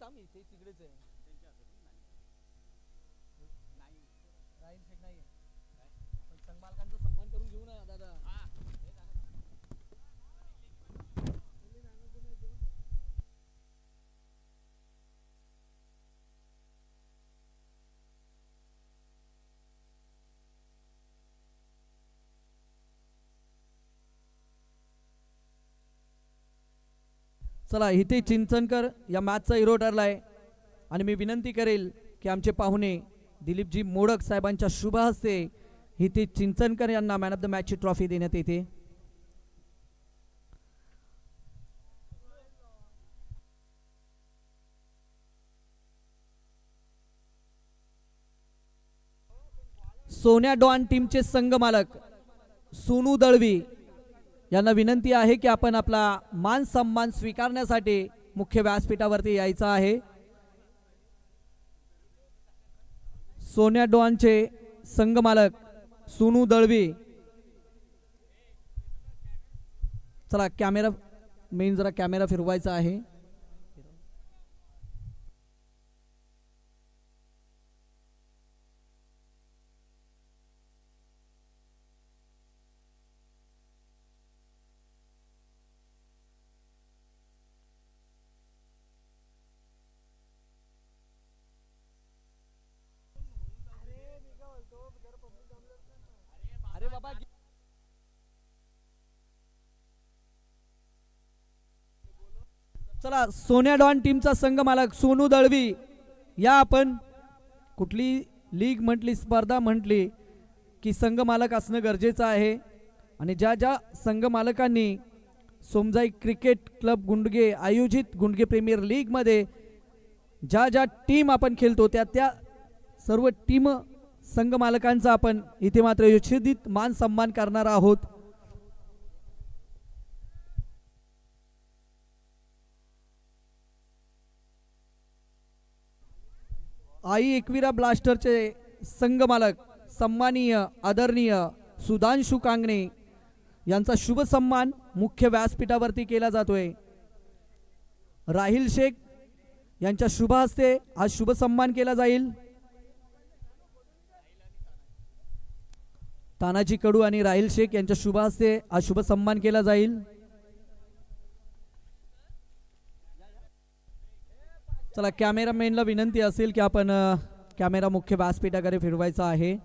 थांब इथे तिकडेच आहे. राहील शेख नाही पण संघ मालकांचा सन्मान करून घेऊ ना दादा. चला इथे चिंचनकर या मॅचचा हिरो ठरलाय आणि मी विनंती करेल की आमचे पाहुणे दिलीपजी मोडक साहेबांच्या शुभ हस्ते इथे चिंचनकर यांना मॅन ऑफ द मॅचची ट्रॉफी देण्यात येते. सोन्या डॉन टीमचे संघ मालक सोनू दळवी यांना विनंती आहे की आपण आपला मान सन्मान स्वीकारण्यासाठी मुख्य व्यासपीठावरती यायचं आहे. सोन्या डॉनचे संघ मालक सोनू दळवी. चला कॅमेरा मेन जरा कॅमेरा फिरवायचा आहे. अरे बाबा चला सोन्या डॉन टीमचा संघ मालक सोनू दळवी या आपण कुठली लीग म्हटली स्पर्धा म्हटली की संघ मालक असणं गरजेचं आहे आणि ज्या ज्या संघ मालकांनी सोमजाई क्रिकेट क्लब गुंडगे आयोजित गुंडगे प्रीमियर लीग मध्ये ज्या ज्या टीम आपण खेळतो त्या त्या सर्व टीम संघ मालकांचा आपण इथे मात्र यशोदित मान सन्मान करणार आहोत. आई एकविरा ब्लास्टरचे संघ मालक सन्माननीय आदरणीय सुधांशु कांगणे यांचा शुभ सन्मान मुख्य व्यासपीठावरती केला जातोय. राहिल शेख यांच्या शुभ हस्ते आज शुभ सन्मान केला जाईल. तानाजी कडू आणि राहिल शेख यांच्या शुभ हस्ते आज शुभ सन्मान केला जाईल. चला कॅमेरामॅनला विनंती असेल की आपण कॅमेरा मुख्य व्यासपीठाकडे फिरवायचा आहे.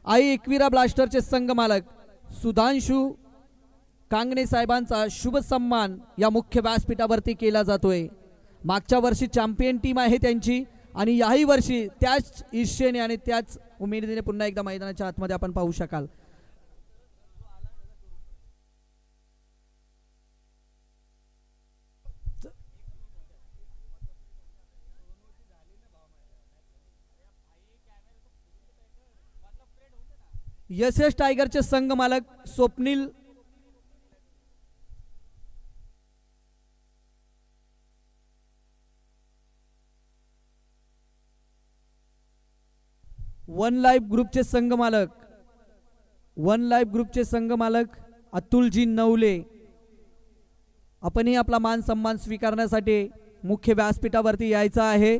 आई एकविरा ब्लास्टरचे संघ मालक सुधांशु कांगणे साहेबांचा शुभ सन्मान या मुख्य व्यासपीठावरती केला जातोय. मागच्या वर्षी चॅम्पियन टीम आहे त्यांची आणि याही वर्षी त्याच ईर्ष्येने आणि त्याच उमेदीने पुन्हा एकदा मैदानाच्या आतमध्ये आपण पाहू शकाल. एस एस टायगरचे संघ मालक स्वप्नील वन लाईफ ग्रुपचे संघ मालक अतुलजी नवले आपणही आपला मान सन्मान स्वीकारण्यासाठी मुख्य व्यासपीठावरती यायचं आहे.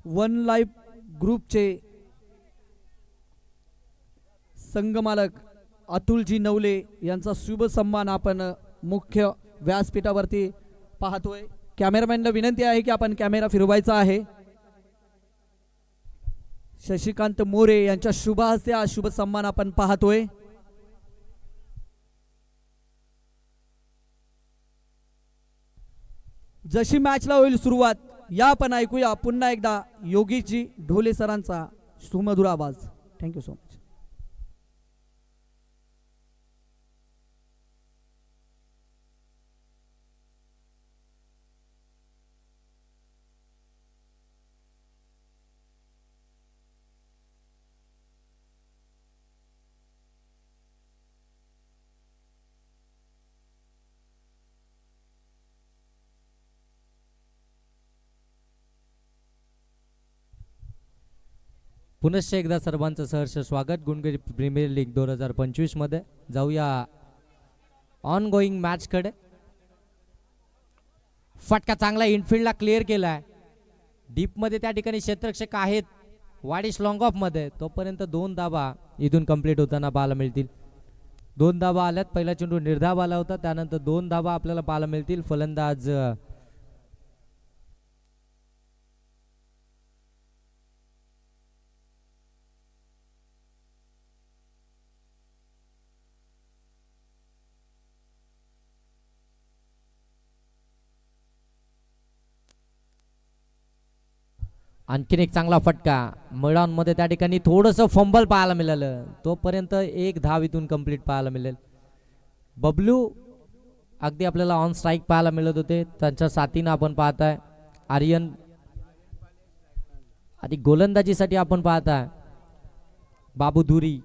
वन लाईफ ग्रुपचे संघ मालक अतुलजी नवले यांचा शुभ सन्मान आपण मुख्य व्यासपीठावरती पाहतोय. कॅमेरामॅनला विनंती आहे की आपण कॅमेरा फिरवायचा आहे. शशिकांत मोरे यांच्या शुभ हस्ते हा शुभ सन्मान आपण पाहतोय. जशी मॅचला होईल सुरुवात या आपण ऐकूया पुन्हा एकदा योगीजी ढोले सरांचा सुमधुर आवाज. Thank you so much. पुनश्च एकदा सर्वांचं सहर्ष स्वागत गुणगेरी प्रीमियर लीग 2025 मध्ये. जाऊया ऑन गोईंग मॅच कडे. फटका चांगला इनफिल्डला क्लिअर केलाय. डीप मध्ये त्या ठिकाणी क्षेत्ररक्षक आहेत वाडिश लॉंग ऑफ मध्ये. तोपर्यंत 2 धावा इथून कंप्लीट होताना पाहायला मिळतील. 2 धावा आल्यात. पहिला चेंडू निर्धाव आला होता, त्यानंतर 2 धावा आपल्याला पाहायला मिळतील. फलंदाज आणखीन एक चांगला फटका मैदान मध्ये. त्या ठिकाणी थोडंसं फंबल पाहायला मिळालं. तोपर्यंत 1 धाव इथून कंप्लीट पाहायला मिळेल. बबलू अगदी आपल्याला ऑन स्ट्राईक पाहायला मिळत होते. त्यांच्या साथीनं आपण पाहताय आर्यन. आणि गोलंदाजीसाठी आपण पाहताय बाबू धुरी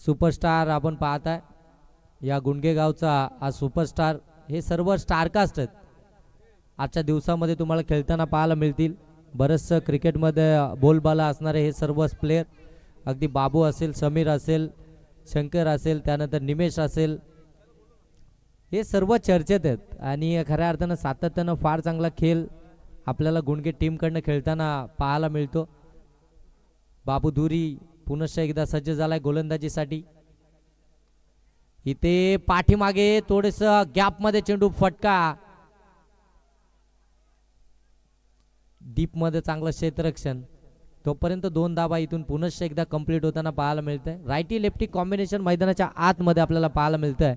सुपरस्टार. आपण पाहताय या गुंडगेगावचा हा सुपरस्टार. हे सर्व स्टारकास्ट आहेत. आजच्या दिवसामध्ये तुम्हाला खेळताना पाहायला मिळतील. बरंचसं क्रिकेटमध्ये बोलबाला असणारे हे सर्व प्लेयर, अगदी बाबू असेल, समीर असेल, शंकर असेल, त्यानंतर निमेश असेल, हे सर्व चर्चेत आहेत. आणि खऱ्या अर्थानं सातत्यानं फार चांगला खेळ आपल्याला गुणगे टीमकडनं खेळताना पाहायला मिळतो. बाबू धुरी पुनश्च एकदा सज्ज झालाय गोलंदाजीसाठी. इथे पाठीमागे थोडंसं गॅपमध्ये चेंडू फटका. डीप मध्ये चांगलं क्षेत्ररक्षण. तोपर्यंत 2 धावा इथून पुनश्च एकदा कंप्लीट होताना पाहायला मिळतंय. रायटी लेफ्टी कॉम्बिनेशन मैदानाच्या आतमध्ये आपल्याला पाहायला मिळतंय.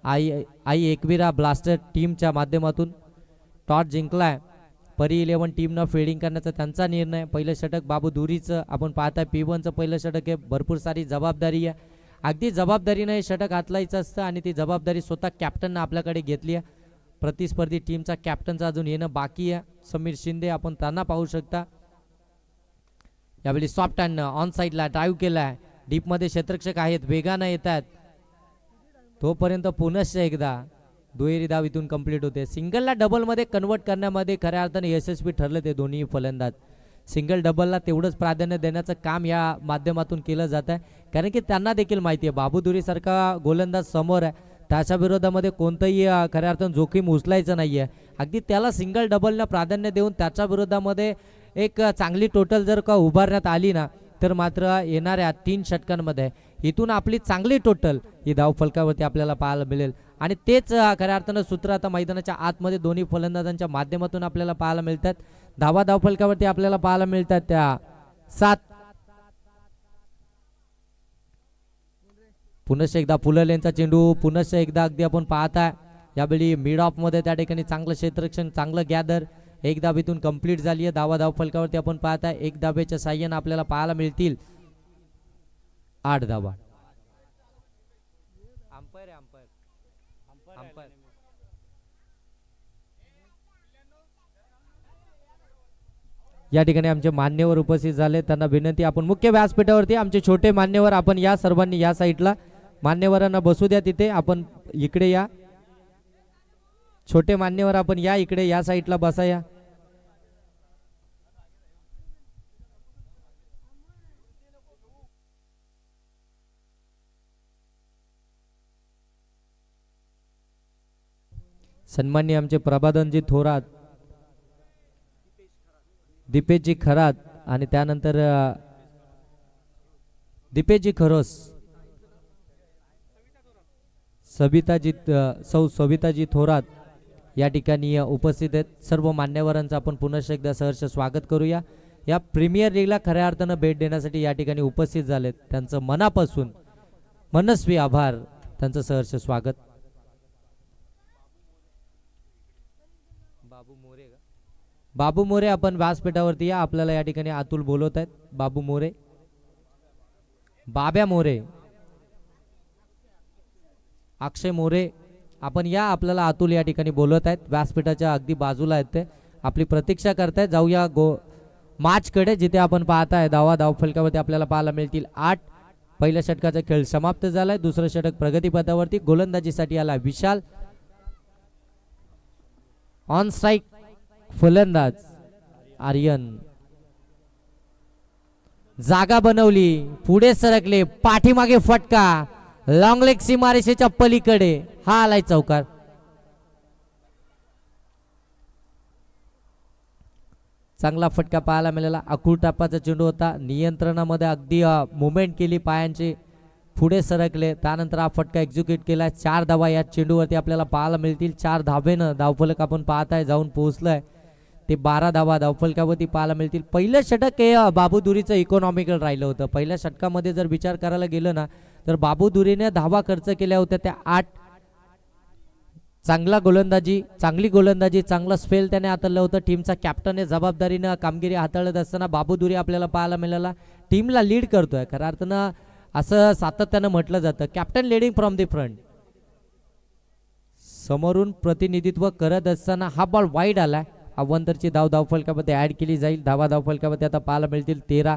आई एकविरा ब्लास्टर टीमच्या माध्यमातून टॉस जिंकलाय. परी 11 टीमनं फिल्डिंग करण्याचा त्यांचा निर्णय. पहिलं षटक बाबू धुरीचं आपण पाहताय. P1चं पहिलं षटक आहे. भरपूर सारी जबाबदारी आहे. अगदी जबाबदारीनं हे षटक हातलायचं असतं आणि ती जबाबदारी स्वतः कॅप्टननं आपल्याकडे घेतली आहे. प्रतिस्पर्धी टीमचा कॅप्टनचा अजून येणं बाकी आहे. समीर शिंदे आपण त्यांना पाहू शकता. यावेळी सॉफ्ट हँड ऑन साईडला ड्राईव्ह केलाय. डीप मध्ये क्षेत्ररक्षक आहेत, वेगानं येतात. तोपर्यंत पुनश्च एकदा दुहेरी धाव इथून कंप्लीट होते. सिंगलला डबल मध्ये कन्वर्ट करण्यामध्ये खऱ्या अर्थाने यशस्वी ठरले ते दोन्ही फलंदाज. सिंगल डबलला तेवढंच प्राधान्य देण्याचं काम या माध्यमातून केलं जात आहे. कारण की त्यांना देखील माहिती आहे बाबू धुरी सारखा गोलंदाज समोर आहे, त्याच्या विरोधामध्ये कोणतंही खऱ्या अर्थानं जोखीम उचलायचं नाहीये. अगदी त्याला सिंगल डबलला प्राधान्य देऊन त्याच्या विरोधामध्ये एक चांगली टोटल जर का उभारण्यात आली ना, तर मात्र येणाऱ्या 3 षटकांमध्ये इथून आपली चांगली टोटल ही धावफलकावरती आपल्याला पाहायला मिळेल. आणि तेच खऱ्या अर्थानं सूत्र आता मैदानाच्या आतमध्ये दोन्ही फलंदाजांच्या माध्यमातून आपल्याला पाहायला मिळतात. धावफलकावरती आपल्याला पाहायला मिळतात त्या 7. पुनश्च एकदा फुललेंचा चेंडू. पुनश्च एकदा अगदी आपण पाहताय यावेळी मिड ऑफ मध्ये त्या ठिकाणी चांगलं क्षेत्ररक्षण, चांगलं गॅदर. 1 धाव इथून कंप्लीट झाली आहे. धावफलकावरती आपण पाहताय 1 धावेच्या साह्यानं आपल्याला पाहायला मिळतील 8 धावा. या ठिकाणी आमचे मान्यवर उपस्थित झाले, त्यांना विनंती आपण मुख्य व्यासपीठावरती आमचे छोटे मान्यवर आपण या सर्वांनी या साईडला. मान्यवरांना बसू द्या तिथे. आपण इकडे या. छोटे मान्यवर आपण या इकडे या साईडला बसा या. सन्माननीय आमचे प्रभादनजी थोरात, दीपेशजी खरात आणि त्यानंतर दीपेशजी खरोस, सविताजी थोरात या ठिकाणी उपस्थित आहेत. सर्व मान्यवरांचं आपण पुनश्च एकदा सहर्ष स्वागत करूया. या प्रीमियर लीगला खऱ्या अर्थानं भेट देण्यासाठी या ठिकाणी उपस्थित झालेत. त्यांचं मनापासून मनस्वी आभार, त्यांचं सहर्ष स्वागत. बाबू मोरे आपण व्यासपीठावरती या. आपल्याला या ठिकाणी अतुल बोलवत आहेत. बाबू मोरे, बाब्या मोरे, अक्षय मोरे आपण या. आपल्याला अतुल या ठिकाणी बोलवत आहेत. व्यासपीठाच्या अगदी बाजूला आहेत ते, आपली प्रतीक्षा करतायत. जाऊया मॅच कडे, जिथे आपण पाहताय धावफलकावरती आपल्याला पाहायला मिळतील 8. पहिल्या षटकाचा खेळ समाप्त झालाय. दुसरं षटक प्रगतीपथावरती. गोलंदाजीसाठी आला विशाल. ऑन स्ट्राईक फलंदाज आर्यन. जागा बनवली, पुढे सरकले, पाठीमागे फटका, लॉंग लेग सीमारेषेच्या पलीकडे, हा आलाय चौकार. चांगला फटका पाहायला मिळाला. अकुल टापाचा चेंडू होता, नियंत्रणामध्ये अगदी मुवमेंट केली, पायांची पुढे सरकले, त्यानंतर हा फटका एक्झिक्यूट केला. 4 धावा या चेंडूवरती आपल्याला पाहायला मिळतील. 4 धावेनं धावफलक आपण पाहताय जाऊन पोहोचलाय. ते 12 धावा धावफलकावरती पाहायला मिळतील. पहिलं षटक हे बाबू दुरीचं इकॉनॉमिकल राहिलं होतं. पहिल्या षटकामध्ये जर विचार करायला गेलं ना तर बाबू दुरीने धावा खर्च केल्या होत्या त्या 8. चांगली गोलंदाजी, चांगला स्पेल त्याने हाताळलं होतं. टीमचा कॅप्टन हे जबाबदारीनं कामगिरी हाताळत असताना बाबू दुरी आपल्याला पाहायला मिळाला. टीमला लीड करतोय. खऱ्या अर्थानं असं सातत्यानं म्हटलं जातं, captain leading from the front. समोरून प्रतिनिधित्व करत असताना हा बॉल वाईड आलाय. अव्वंतरची धाव धावफलकामध्ये ऍड केली जाईल. धावा धावफलकामध्ये आता पाहायला मिळतील 13.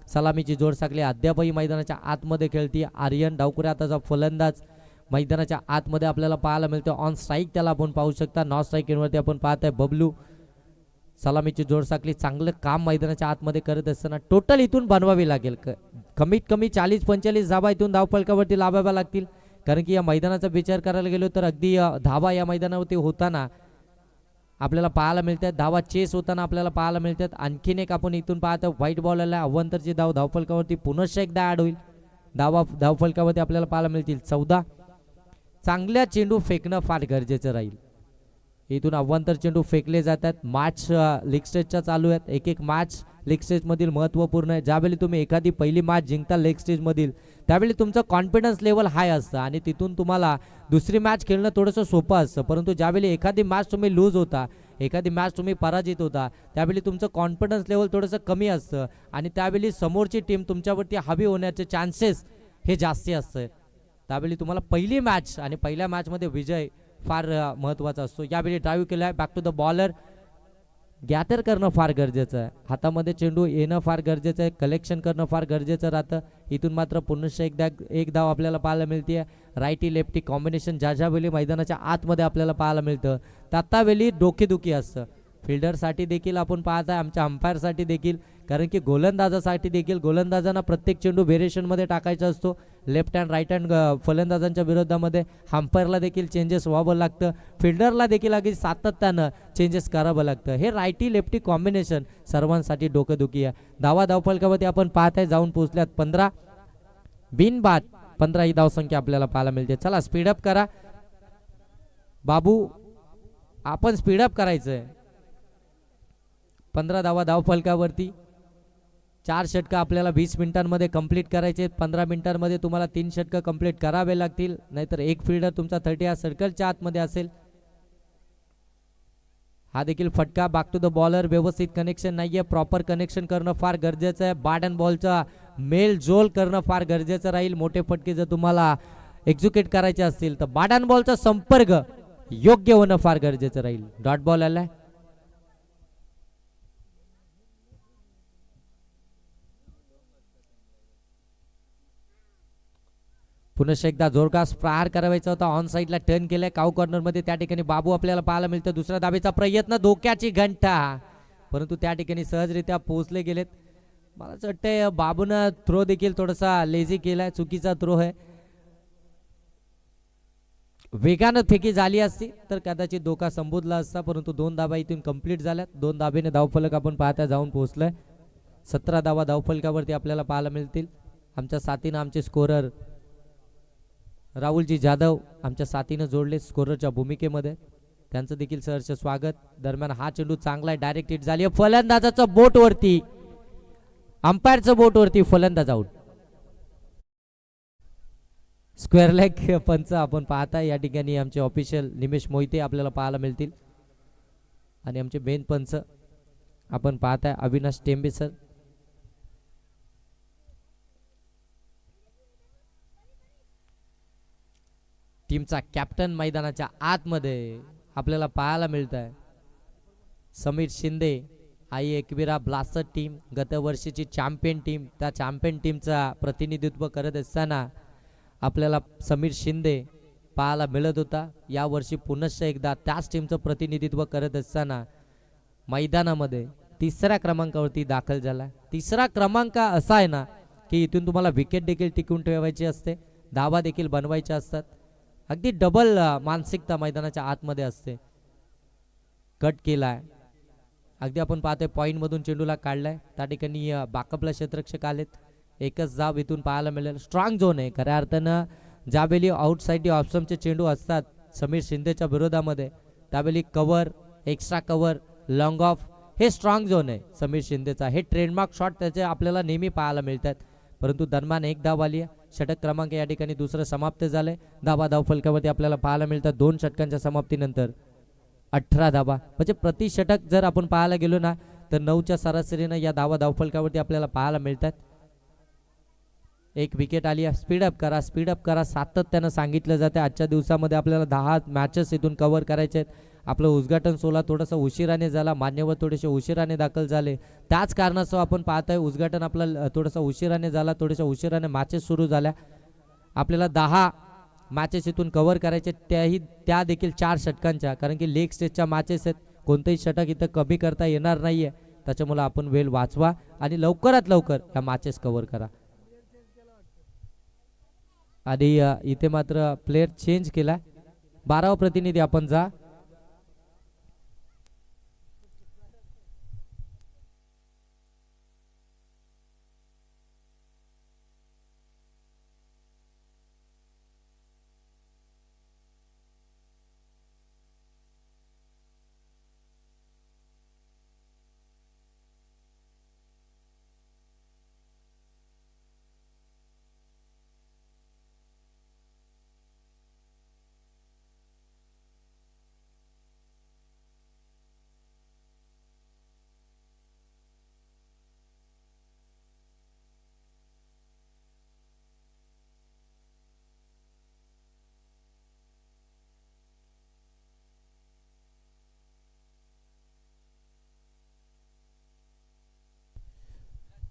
सलामीची जोड साखळी अद्यापही मैदानाच्या आतमध्ये खेळती. आर्यन डावकुरे आताचा फलंदाज मैदानाच्या आतमध्ये आपल्याला पाहायला मिळतो. ऑन स्ट्राईक त्याला आपण पाहू शकता. नॉन स्ट्राईक वरती आपण पाहताय बबलू. सलामीची जोड साखळी चांगलं काम मैदानाच्या आतमध्ये करत असताना टोटल इथून बनवावी लागेल. कमीत कमी 40-45 धावा इथून धावफलकावरती लावाव्या लागतील. कारण की या मैदानाचा विचार करायला गेलो तर अगदी धावा या मैदानावरती होताना आपल्याला पाहायला मिळतात. धावा चेस होताना आपल्याला पाहायला मिळतात. आणखीन एक आपण इथून पाहतो व्हाईट बॉल आला. अव्वंतरची धाव धावफलकावरती पुनश्च एकदा ऍड होईल. धावा धावफलकावरती आपल्याला पाहायला मिळतील 14. चांगल्या चेंडू फेकणं फार गरजेचं राहील. इथून अव्वंतर चेंडू फेकले जातात. मॅच लीग स्टेजच्या चालू आहेत. एक मॅच लीग स्टेज मधील महत्त्वपूर्ण आहे. ज्यावेळी तुम्ही एखादी पहिली मॅच जिंकता लीग स्टेज मधील त्यावेळी तुमचं कॉन्फिडन्स लेवल हाय असतं आणि तिथून तुम्हाला दुसरी मॅच खेळणं थोडंसं सोपं असतं. परंतु ज्यावेळी एखादी मॅच तुम्ही लूज होता, एखादी मॅच तुम्ही पराजित होता, त्यावेळी तुमचं कॉन्फिडन्स लेवल थोडंसं कमी असतं आणि त्यावेळी समोरची टीम तुमच्यावरती हवी होण्याचे चान्सेस हे जास्ती असतं. त्यावेळी तुम्हाला पहिली मॅच आणि पहिल्या मॅचमध्ये विजय फार महत्त्वाचा असतो. यावेळी ड्राईव्ह केलाय. Back to the bowler. Gather करणं फार गरजेचं आहे. हातामध्ये चेंडू येणं फार गरजेचं आहे. कलेक्शन करणं फार गरजेचं राहतं. इथून मात्र पुनश्च एक धाव आपल्याला पाहायला मिळते. राईटी लेफ्टी कॉम्बिनेशन ज्या वेळी मैदानाच्या आतमध्ये आपल्याला पाहायला मिळतं त्या वेळी डोकेदुखी असतं. फिल्डरसाठी देखील आपण पाहत आहे, आमच्या अंपायरसाठी देखील. कारण की गोलंदाजासाठी देखील गोलंदाजांना प्रत्येक चेंडू व्हेरिएशनमध्ये टाकायचा असतो. लेफ्ट हँड राईट हँड फलंदाजांच्या विरोधामध्ये अंपायरला देखील चेंजेस व्हावं लागतं. फिल्डरला देखील अगदी सातत्यानं चेंजेस करावं लागतं. हे राईटी लेफ्टी कॉम्बिनेशन सर्वांसाठी डोकेदुखी आहे. धावा धावफलकावरती आपण पाहत आहे जाऊन पोहोचल्यात 15. बिनबाद 15 ही धावसंख्या आपल्याला पाहायला मिळते. चला स्पीडअप करा बाबू, आपण स्पीडअप करायचंय. 15 धावा धावफलकावरती. 4 षटकं आपल्याला 20 मिनिटांमध्ये कंप्लीट करायचे. 15 मिनिटांमध्ये तुम्हाला 3 षटकं कंप्लीट करावे लागतील. नाहीतर एक फिल्डर तुमचा 30 या सर्कलच्या आतमध्ये असेल. हा देखील फटका. Back to the bowler. व्यवस्थित कनेक्शन नाहीये. प्रॉपर कनेक्शन करणं फार गरजेचं आहे. बॅट अँड बॉलचा मेल जोल करणं फार गरजेचं राहील. मोठे फटके जर तुम्हाला एक्झिक्यूट करायचे असतील तर बॅट अँड बॉलचा संपर्क योग्य होणं फार गरजेचं राहील. डॉट बॉल आलाय. पुनश्च एकदा जोरदार प्रहार करायचा होता. ऑन साईडला टर्न केलाय. काऊ कॉर्नर मध्ये त्या ठिकाणी बाबू आपल्याला पाहायला मिळतं. दुसऱ्या धावेचा प्रयत्न. धोक्याची घंटा, परंतु त्या ठिकाणी सहजरित्या पोहोचले गेलेत. मला असं वाटतंय बाबूनं थ्रो देखील थोडासा लेझी केलाय. चुकीचा थ्रो आहे. वेगानं फेकी झाली असती तर कदाचित धोका संबोधला असता. परंतु 2 धावा इथून कंप्लीट झाल्यात. 2 धावेने धावफलक आपण पाहता जाऊन पोहोचलोय. 17 धावा धावफलकावरती आपल्याला पाहायला मिळतील. आमच्या साथीनं आमचे स्कोरर राहुलजी जाधव आमच्या साथीनं जोडले स्कोररच्या भूमिकेमध्ये. त्यांचं देखील सहर्ष स्वागत. दरम्यान हा चेंडू चांगला आहे. डायरेक्ट हिट झाली. फलंदाजाचं बोट वरती, अंपायरचं बोट वरती, फलंदाज आउट. स्क्वेअर लेग पंच आपण पाहताय. या ठिकाणी आमचे ऑफिशियल निमेश मोहिते आपल्याला पाहायला मिळतील आणि आमचे मेन पंच आपण पाहताय अविनाश टेंबे सर. टीमचा कॅप्टन मैदानाच्या आतमध्ये आपल्याला पाहायला मिळत आहे. समीर शिंदे. आई एकविरा ब्लास्टर टीम, गतवर्षीची चॅम्पियन टीम, त्या चॅम्पियन टीमचा प्रतिनिधित्व करत असताना आपल्याला समीर शिंदे पाहायला मिळत होता. यावर्षी पुनश्च एकदा त्याच टीमचं प्रतिनिधित्व करत असताना मैदानामध्ये तिसऱ्या क्रमांकावरती दाखल झाला. तिसरा क्रमांक असा आहे ना की इथून तुम्हाला विकेट देखील टिकून ठेवायची असते, धावा देखील बनवायच्या असतात. अगदी डबल मानसिकता मैदानाच्या आतमध्ये असते. कट केलाय, अगदी आपण पाहतोय पॉइंट मधून चेंडूला काढलाय. त्या ठिकाणी बॅकअपला क्षेत्ररक्षक आलेत. एकच जाब इथून पाहायला मिळेल. स्ट्रॉंग झोन आहे खऱ्या अर्थानं. ज्यावेळी आउटसाइड ऑप्शनचे चेंडू असतात समीर शिंदेच्या विरोधामध्ये, त्यावेळी cover, extra cover, long of हे स्ट्रॉंग झोन आहे समीर शिंदेचा. हे ट्रेडमार्क शॉट त्याचे आपल्याला नेहमी पाहायला मिळतात. परंतु दरम्यान एक धाव आली आहे. षटक क्रमांक या ठिकाणी दुसरं समाप्त झालंय. धावा धावफलकावरती आपल्याला पाहायला मिळतात 2 षटकांच्या समाप्तीनंतर 18 धावा. म्हणजे प्रति षटक जर आपण पाहायला गेलो ना तर 9च्या सरासरीनं या धावा धावफलकावरती आपल्याला पाहायला मिळतात. एक विकेट आली आहे. स्पीडअप करा, स्पीडअप करा, सातत्यानं सांगितलं जाते. आजच्या दिवसामध्ये आपल्याला 10 मॅचेस इथून कव्हर करायचे आहेत. आपलं उद्घाटन सोहळा थोडासा उशिराने झाला, मान्यवर थोडेसे उशिराने दाखल झाले. त्याच कारणास्तव आपण पाहतोय उद्घाटन आपलं थोडासा उशिराने झाला, थोड्याशा उशिराने मॅचेस सुरू झाल्या. आपल्याला 10 मॅचेस इथून कव्हर करायचे, त्या देखील 4 षटकांच्या, कारण की लेग स्टेजच्या मॅचेस आहेत. कोणतेही षटक इथं कमी करता येणार नाहीये. त्याच्यामुळे आपण वेळ वाचवा आणि लवकरात लवकर या मॅचेस कव्हर करा. आणि इथे मात्र प्लेयर चेंज केला. 12वा प्रतिनिधी आपण जा.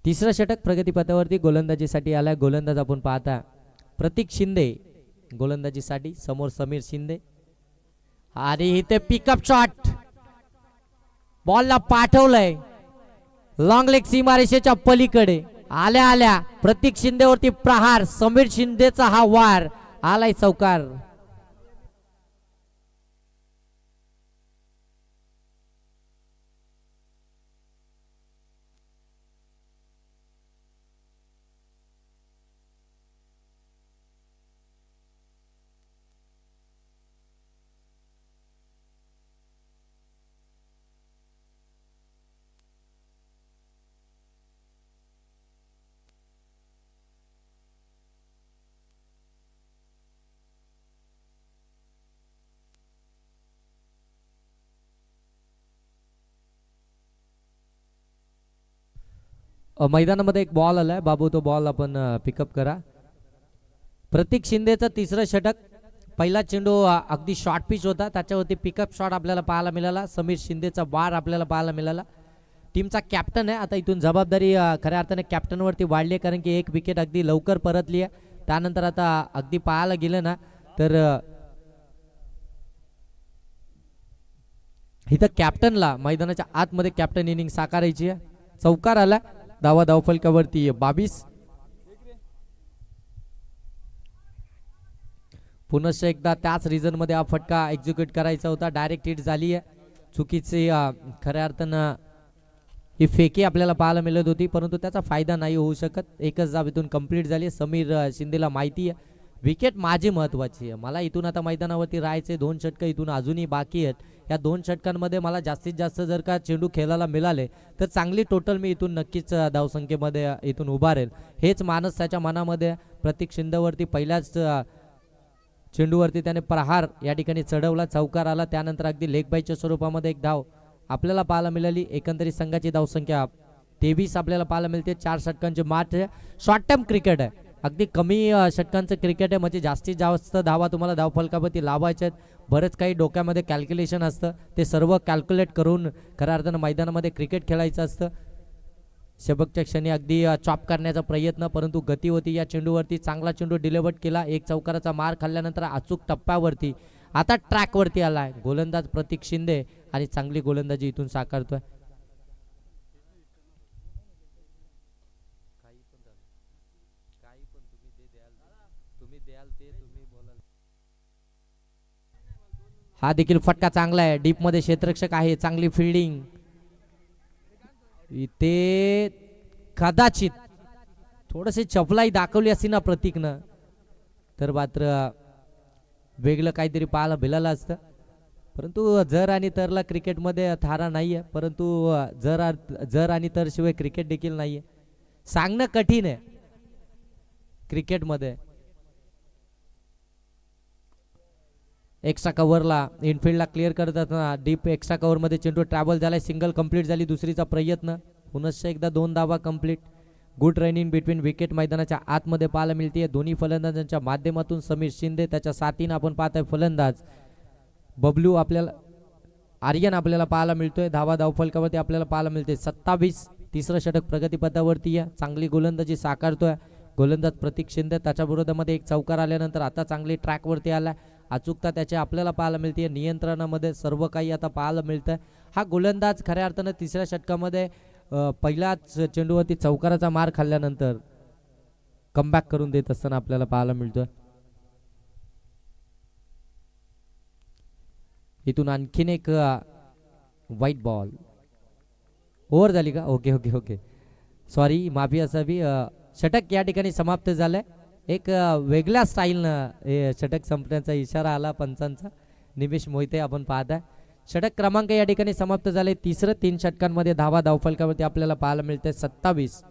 तिसरा षटक प्रगतीपथावरती गोलंदाजीसाठी आलाय. गोलंदाज आपण पाहता प्रतीक शिंदे गोलंदाजीसाठी, समोर समीर शिंदे. आणि इथे पिकअप शॉट, बॉलला पाठवलंय लॉंग लेग सीमारेषेच्या पलीकडे. आल्या आल्या प्रतीक शिंदेवरती प्रहार. समीर शिंदेचा हा वार आलाय चौकार. मैदानामध्ये एक बॉल आलाय. बाबू तो बॉल आपण पिकअप करा. प्रतीक शिंदेचं तिसरं षटक. पहिला चेंडू अगदी शॉर्ट पिच होता, त्याच्यावरती पिकअप शॉट आपल्याला पाहायला मिळाला. समीर शिंदेचा वार आपल्याला पाहायला मिळाला. टीमचा कॅप्टन आहे, आता इथून जबाबदारी खऱ्या अर्थाने कॅप्टनवरती वाढली आहे, कारण की एक विकेट अगदी लवकर परतली आहे. त्यानंतर आता अगदी पाहायला गेलं ना तर इथं कॅप्टनला मैदानाच्या आतमध्ये कॅप्टन इनिंग साकारायची आहे. चौकार आला. धावा धावफलकावरती 22. पुनश्च एकदा त्याच रिझन मध्ये हा फटका एक्झिक्यूट करायचा होता. डायरेक्ट हिट झाली आहे. चुकीची खऱ्या अर्थानं ही फेकी आपल्याला पाहायला मिळत होती, परंतु त्याचा फायदा नाही होऊ शकत. एकच धाव इथून कंप्लीट झाली. समीर शिंदेला माहिती आहे विकेट माझी महत्वाची आहे, मला इथून आता मैदानावरती राहायचे. 2 षटकं इथून अजूनही बाकी आहेत. या 2 षटकांमध्ये मला जास्तीत जास्त जर का चेंडू खेळायला मिळाले तर चांगली टोटल मी इथून नक्कीच धावसंख्येमध्ये इथून उभारेल. हेच मानस त्याच्या मनामध्ये. प्रतीक शिंदेवरती पहिल्याच चेंडूवरती त्याने प्रहार या ठिकाणी चढवला. चौकार आला. त्यानंतर अगदी लेग बायच्या स्वरूपामध्ये एक धाव आपल्याला पाहायला मिळाली. एकंदरीत संघाची धावसंख्या 23 आपल्याला पाहायला मिळते. 4 षटकांचे मार्च. शॉर्ट टर्म क्रिकेट आहे, अगदी कमी षटकांचं क्रिकेट आहे, म्हणजे जास्तीत जास्त धावा तुम्हाला धावफलकावरती लावायच्या आहेत. बरेच काही डोक्यामध्ये कॅल्क्युलेशन असतं, ते सर्व कॅल्क्युलेट करून खऱ्या अर्थानं मैदानामध्ये क्रिकेट खेळायचं असतं. शेवटच्या क्षणी अगदी चॉप करण्याचा प्रयत्न, परंतु गती होती या चेंडूवरती. चांगला चेंडू डिलिव्हर केला. एक चौकाराचा मार खाल्ल्यानंतर अचूक टप्प्यावरती आता ट्रॅकवरती आलाय गोलंदाज प्रतीक शिंदे आणि चांगली गोलंदाजी इथून साकारतोय. हा देखील फटका चांगला आहे. डीप मध्ये क्षेत्ररक्षक आहे, चांगली फिल्डिंग इथे. कदाचित थोडसे चपलाई दाखवली असती ना प्रतीकनं तर मात्र वेगळं काहीतरी पाहायला भेटलं असतं. परंतु जर आणि तरला क्रिकेटमध्ये थारा नाहीये, परंतु जर आणि तर शिवाय क्रिकेट देखील नाहीये. सांगणं कठीण आहे क्रिकेटमध्ये. एक्स्ट्रा कव्हरला इनफिल्डला क्लिअर करत असताना डीप एक्स्ट्रा कव्हरमध्ये चेंडू ट्रॅव्हल झालाय. सिंगल कंप्लीट झाली. दुसरीचा प्रयत्न पुनश्च एकदा 2 धावा complete. Good running between wicket मैदानाच्या आतमध्ये पाहायला मिळते. दोन्ही फलंदाजांच्या माध्यमातून समीर शिंदे त्याच्या साथीनं आपण पाहतोय फलंदाज बबलू आपल्याला आर्यन आपल्याला पाहायला मिळतोय. धावा धावफलकावरती आपल्याला पाहायला मिळते 27. तिसरं षटक प्रगतीपथावरती आहे. चांगली गोलंदाजी साकारतोय गोलंदाज प्रतीक शिंदे. त्याच्या विरोधामध्ये एक चौकार आल्यानंतर आता चांगली ट्रॅकवरती आला. अचूकता त्याची आपल्याला पाहायला मिळते. नियंत्रणामध्ये सर्व काही आता पाहायला मिळतंय. हा गोलंदाज खऱ्या अर्थानं तिसऱ्या षटकामध्ये पहिल्याच चेंडूवरती चौकाराचा मार खाल्ल्यानंतर कमबॅक करून देत असताना आपल्याला पाहायला मिळतोय. इथून आणखीन एक व्हाईट बॉल. ओव्हर झाली का? ओके ओके ओके सॉरी, माफी असावी. षटक या ठिकाणी समाप्त झालंय. एक वेगळ्या स्टाईलनं हे षटक संपण्याचा इशारा आला पंचांचा. निमेश मोहिते आपण पाहताय. षटक क्रमांक या ठिकाणी समाप्त झाले. तिसरं 3 षटकांमध्ये धावा धावफलकावरती आपल्याला पाहायला मिळते 27.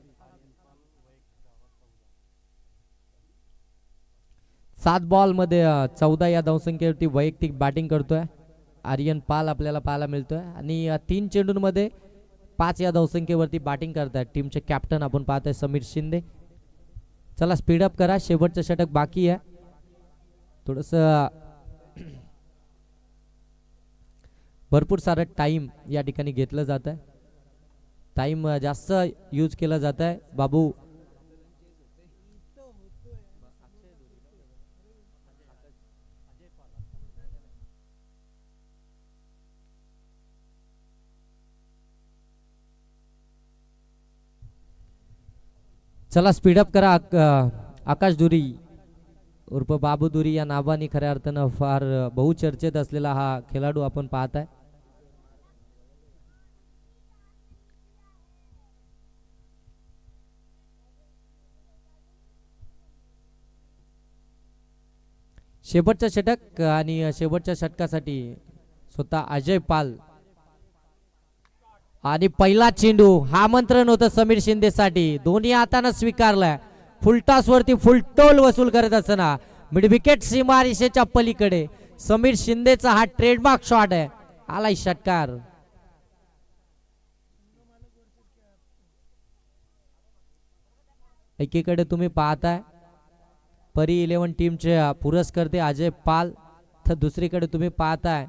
7 बॉल मध्ये 14 या धावसंख्येवरती वैयक्तिक बॅटिंग करतोय आर्यन पाल आपल्याला पाहायला मिळतोय. आणि 3 चेंडूंमध्ये 5 या धावसंख्येवरती बॅटिंग करतायत टीमचे कॅप्टन आपण पाहतोय समीर शिंदे. चला स्पीडअप करा, शेवटचं षटक बाकी आहे. थोडस भरपूर सारं टाइम या ठिकाणी घेतलं जात आहे. टाइम जास्त यूज केला जात आहे बाबू. चला स्पीडअप करा. आकाश दुरी उर्फ बाबू दुरी या नावाने खऱ्या अर्थानं फार बहुचर्चेत असलेला हा खेळाडू आपण पाहताय. शेवटचं षटक आणि शेवटच्या षटकासाठी स्वतः अजय पाल आणि पहिला चेंडू. हा आमंत्रण होतं समीर शिंदेसाठी. दोन्ही हातानं स्वीकारलाय. फुलटॉस वरती फुलटोल वसूल करत असताना मिड विकेट सीमारेषेच्या पलीकडे समीर शिंदेचा हा ट्रेडमार्क शॉट आहे. आलाय षटकार. एकीकडे तुम्ही पाहताय परी 11 टीमचे पुरस्कर्ते अजय पाल, तर दुसरीकडे तुम्ही पाहताय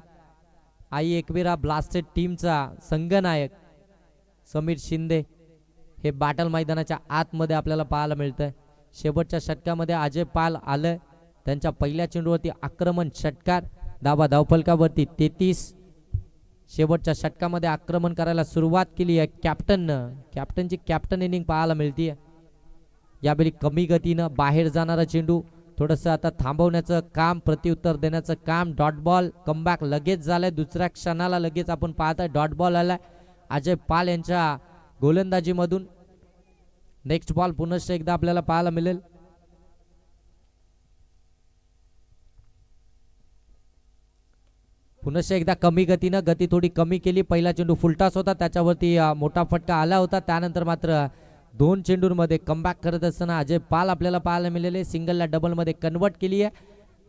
आई एकविरा ब्लास्टेड टीमचा संघनायक समीर शिंदे. हे बॅटल मैदानाच्या आतमध्ये आपल्याला पाहायला मिळतंय. शेवटच्या षटकामध्ये अजय पाल आलं. त्यांच्या पहिल्या चेंडूवरती आक्रमण षटकार. धावा धावफलकावरती 33. शेवटच्या षटकामध्ये आक्रमण करायला सुरुवात केली आहे कॅप्टननं. कॅप्टनची कॅप्टन इनिंग पाहायला मिळतीये. यावेळी कमी गतीनं बाहेर जाणारा चेंडू थोडंसं आता थांबवण्याचं काम, प्रत्युत्तर देण्याचं काम. डॉट बॉल कमबॅक लगेच झालंय. दुसऱ्या क्षणाला लगेच आपण पाहताय डॉट बॉल आलाय अजय पाल यांच्या गोलंदाजीमधून. नेक्स्ट बॉल पुनश्च एकदा आपल्याला पाहायला मिळेल. पुनश्च एकदा कमी गतीनं गती थोडी कमी केली. पहिला चेंडू फुलटॉस होता, त्याच्यावरती मोठा फटका आला होता. त्यानंतर मात्र 2 चेंडूंमध्ये कमबॅक करत असताना अजय पाल आपल्याला पाहायला मिळाले. सिंगलला डबलमध्ये कन्वर्ट केली आहे.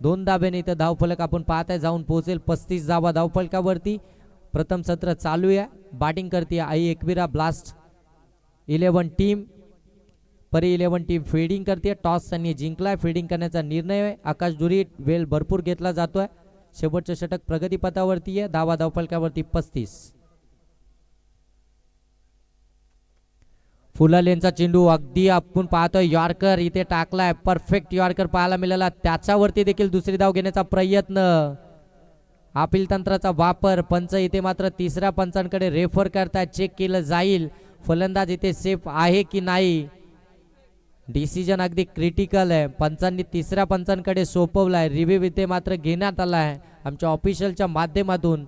2 धाब्याने इथं धावफलक आपण पाहताय जाऊन पोहोचेल 35 धावा धावफलकावरती. प्रथम सत्र चालू आहे. बॅटिंग करते आई एकविरा ब्लास्ट 11 टीम. परी 11 टीम फिल्डिंग करते. टॉस त्यांनी जिंकलाय. फिल्डिंग करण्याचा निर्णय आहे. आकाश दुरी वेल भरपूर घेतला जातोय. शेवटचं षटक प्रगतीपथावरती आहे. धावा धावफलकावरती 35. फुलालेंचा चेंडू अगदी आपण पाहतोय यॉर्कर इथे टाकलाय. परफेक्ट यॉर्कर पाहायला मिळाला. त्याच्यावरती देखील दुसरी धाव घेण्याचा प्रयत्न. अपील तंत्राचा वापर. पंच इथे मात्र तिसऱ्या पंचांकडे रेफर करताय. चेक केलं जाईल फलंदाज इथे सेफ आहे की नाही. डिसिजन अगदी क्रिटिकल आहे. पंचांनी तिसऱ्या पंचांकडे सोपवलाय. रिव्ह्यू इथे मात्र घेण्यात आला आहे आमच्या ऑफिशियलच्या माध्यमातून.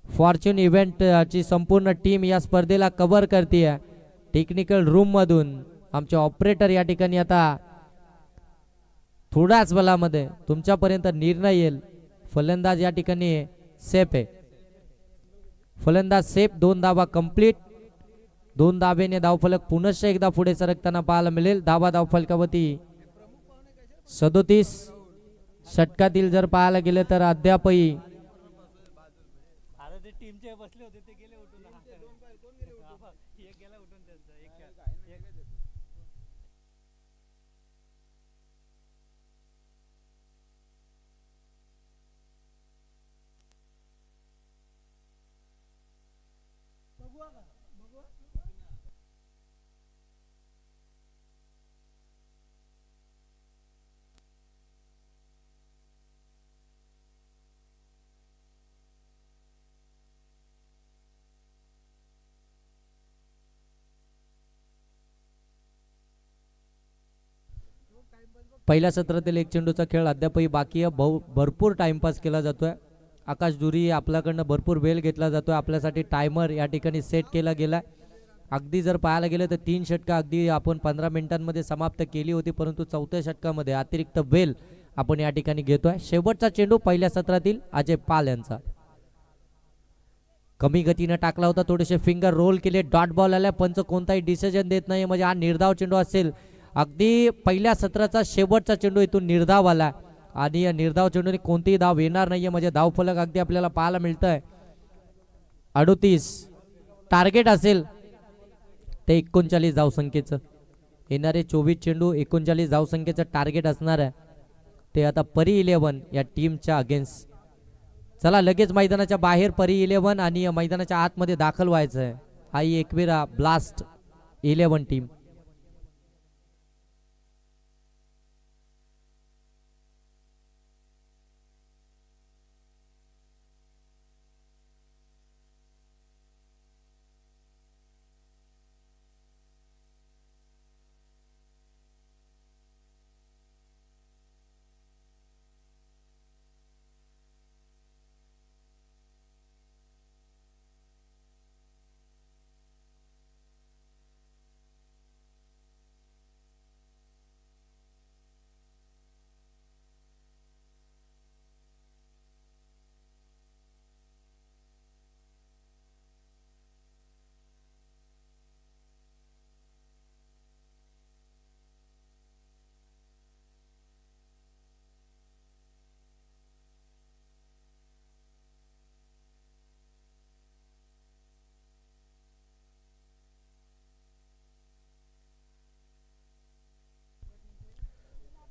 फॉर्च्यून इव्हेंट ची संपूर्ण टीम या स्पर्धेला कव्हर करते. टेक्निकल रूम मधून आमचे ऑपरेटर या ठिकाणी आता थोड्याच वेळामध्ये तुमच्यापर्यंत निर्णय येईल. फलंदाज या ठिकाणी सेफ आहे. फलंदाज सेफ. 2 धावा कंप्लीट. 2 धावेने धावफलक पुनश्च एकदा पुढे सरकताना पाहायला मिळेल. धावा धावफलकावरती 37 षटकातील जर पाहायला गेले तर अद्यापही पहिल्या सत्रातील एक चेंडूचा खेळ अद्यापही बाकी आहे. भरपूर टाइमपास केला जातोय. आकाश दुरी आपल्याकडनं भरपूर वेळ घेतला जातोय. आपल्यासाठी टायमर या ठिकाणी सेट केला गेलाय. अगदी जर पाहायला गेलं तर 3 षटकं अगदी आपण 15 मिनिटांमध्ये समाप्त केली होती, परंतु 4थ्या षटकामध्ये अतिरिक्त वेळ आपण या ठिकाणी घेतोय. शेवटचा चेंडू पहिल्या सत्रातील अजय पाल यांचा कमी गतीने टाकला होता. थोडेसे फिंगर रोल केले. डॉट बॉल आला. पंच कोणताही डिसिजन देत नाही. म्हणजे हा निर्धाव चेंडू असेल. अगदी पहिल्या सत्राचा शेवटचा चेंडू इथून निर्धाव आला आणि या निर्धाव चेंडूने कोणतीही धाव येणार नाहीये. म्हणजे धावफलक अगदी आपल्याला पाहायला मिळतंय 38. टार्गेट असेल ते 39 धावसंख्येचं. येणारे 24 चेंडू 39 धावसंख्येचं टार्गेट असणार आहे. ते आता परी 11 या टीमच्या अगेन्स्ट. चला लगेच मैदानाच्या बाहेर परी 11 आणि मैदानाच्या आतमध्ये दाखल व्हायचं आहे. आई एकविरा ब्लास्ट 11 टीम.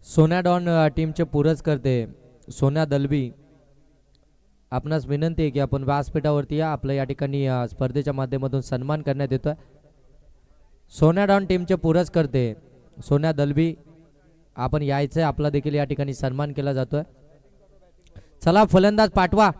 सोन्या डॉन टीमचे पुरस्कर्ते सोन्या दलवी, आपणास विनंती आहे की आपण व्यासपीठावरती या. आपलं या ठिकाणी स्पर्धेच्या माध्यमातून सन्मान करण्यात येतोय. सोन्या डॉन टीमचे पुरस्कर्ते सोन्या दलवी, आपण यायचंय. आपला देखील या ठिकाणी सन्मान केला जातोय. चला फलंदाज पाठवा.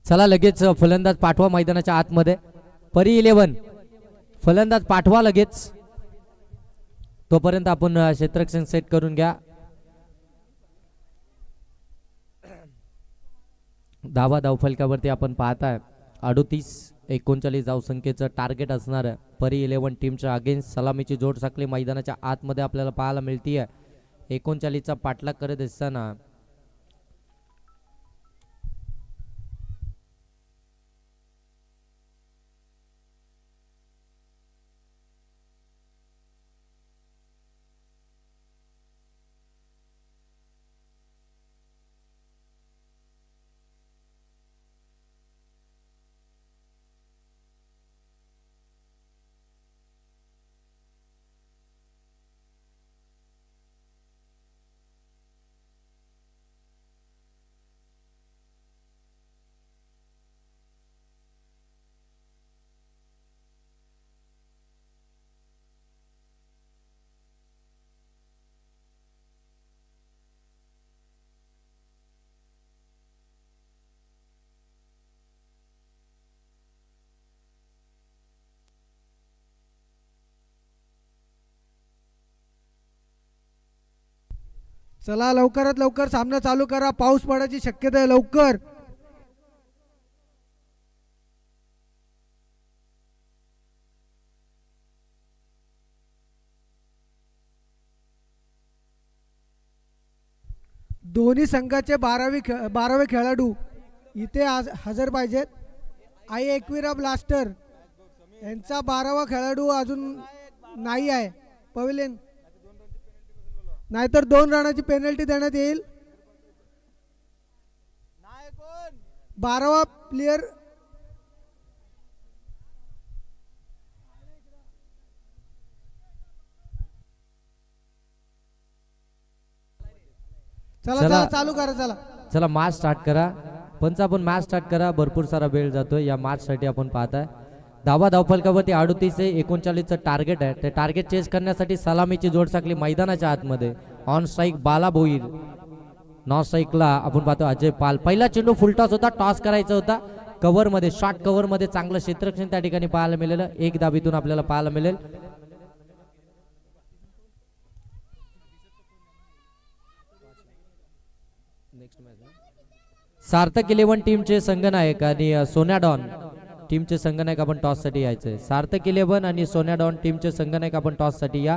चला लगेच फलंदाज पाठवा मैदानाच्या आतमध्ये. परी 11 फलंदाज पाठवा लगेच. तोपर्यंत आपण क्षेत्ररक्षण सेट करून घ्या. धावफलकावरती आपण पाहताय 38-39 धावसंख्येचं टार्गेट असणार आहे परी 11 टीमच्या अगेन्स्ट. सलामीची जोड साखळी मैदानाच्या आतमध्ये आपल्याला पाहायला मिळतीये. 39चा पाठलाग करत असताना चला लवकरात लवकर सामना चालू करा, पाऊस पडायची शक्यता आहे, लवकर. दोन्ही संघाचे 12वे खेळाडू इथे हजर पाहिजेत. आई एकविरा ब्लास्टर यांचा 12वा खेळाडू अजून नाही आहे पवेलियन, नाहीतर 2 रनाची पेनल्टी देण्यात येईल. 12वा प्लेयर चला चला. चला चालू करा. चला चला मॅच स्टार्ट करा. पंच आपण मॅच स्टार्ट करा. भरपूर सारा वेळ जातोय या मॅच साठी. आपण पाहताय धावफलकावरती 38 ते 39चं टार्गेट आहे. ते टार्गेट चेस करण्यासाठी सलामीची जोड साकली मैदानाच्या आतमध्ये. On strike Bala Bhoir, non स्ट्राईकला आपण पाहतो अजय पाल. पहिला चेंडू फुलटॉस होता, टॉस करायचा होता कव्हर मध्ये, शॉर्ट कव्हर मध्ये. चांगलं क्षेत्ररक्षण त्या ठिकाणी पाहायला मिळेल. एक धाबीतून आपल्याला पाहायला मिळेल. सार्थक 11 टीमचे संघनायक आणि सोन्या डॉन टीमचे संघनायक आपण टॉस साठी यायचंय. सार्थक 11 आणि सोन्या डॉन टीमचे संघनायक आपण टॉस साठी या.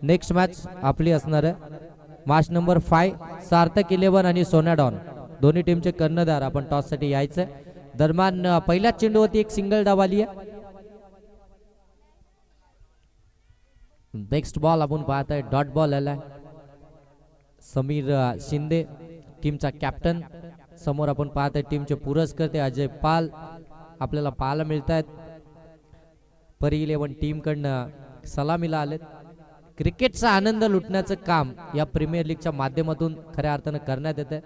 नेक्स्ट मॅच आपली असणार आहे मॅच नंबर 5. सार्थक 11 आणि सोन्या डॉन दोन्ही टीमचे कर्णधार आपण टॉस साठी यायचंय. दरम्यान पहिल्याच चेंडूवरती एक सिंगल धाव आली आहे. नेक्स्ट बॉल आपण पाहताय डॉट बॉल आलाय. समीर शिंदे टीमचा कॅप्टन. समोर आपण पाहताय टीमचे पुरस्कर्ते अजय पाल आपल्याला पाहायला मिळत आहेत. परी 11 टीम कडनं सलामीला आलेत. क्रिकेटचा आनंद लुटण्याचं काम या प्रीमियर लीगच्या माध्यमातून खऱ्या अर्थानं करण्यात येते.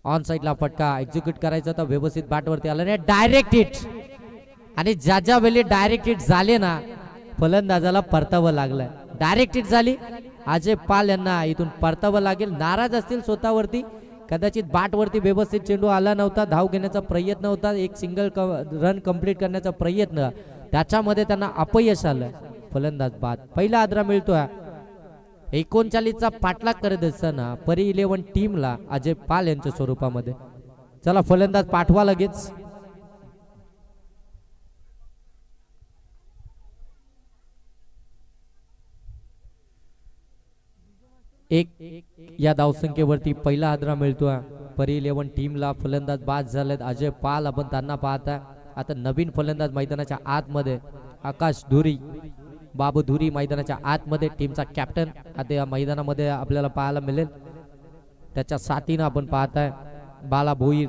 ऑन साइडला फटका एक्झिक्यूट करायचा होता, व्यवस्थित बॅटवरती आला नाही, डायरेक्ट हिट. आणि ज्या वेळी डायरेक्ट हिट झाले ना, फलंदाजाला परतावं लागलं. डायरेक्ट हिट झाली, अजय पाल यांना इथून परतावं लागेल. नाराज असतील स्वतःवरती, कदाचित बॅटवरती व्यवस्थित चेंडू आला नव्हता, धाव घेण्याचा प्रयत्न होता, एक सिंगल रन कंप्लीट करण्याचा प्रयत्न, त्याच्यामध्ये त्यांना अपयश आलं. फलंदाज बाद. पहिला आदरा मिळतोय. 39चा पाठलाग करत असताना परी 11 टीमला अजय पाल यांच्या स्वरूपामध्ये. चला फलंदाज पाठवा लगेच. एक या धावसंख्येवरती पहिला आदरा मिळतोय परी 11 टीमला. फलंदाज बाद झालेत अजय पाल आपण त्यांना पाहताय. आता नवीन फलंदाज मैदानाच्या आतमध्ये आकाश धुरी, बाबू धुरी मैदानाच्या आतमध्ये टीमचा कॅप्टन आता या मैदानामध्ये आपल्याला पाहायला मिळेल. त्याच्या साथीनं आपण पाहताय बाला भोईर.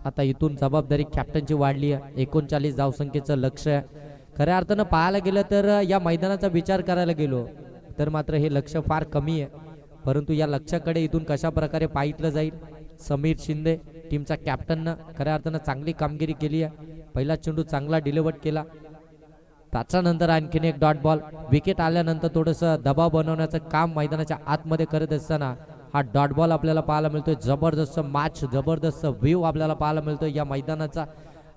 आता इथून जबाबदारी कॅप्टनची वाढली आहे. 39 धावसंख्येचं लक्ष आहे. खऱ्या अर्थानं पाहायला गेलं तर या मैदानाचा विचार करायला गेलो तर मात्र हे लक्ष फार कमी आहे. परंतु या लक्ष्याकडे इथून कशा प्रकारे पाहिलं जाईल. समीर शिंदे टीमचा कॅप्टननं खऱ्या अर्थानं चांगली कामगिरी केली आहे. पहिला चेंडू चांगला डिलिव्हर केला, त्याच्यानंतर आणखीन एक डॉट बॉल. विकेट आल्यानंतर थोडंसं दबाव बनवण्याचं काम मैदानाच्या आतमध्ये करत असताना हा डॉट बॉल आपल्याला पाहायला मिळतोय. जबरदस्त मॅच, जबरदस्त व्ह्यू आपल्याला पाहायला मिळतोय या मैदानाचा.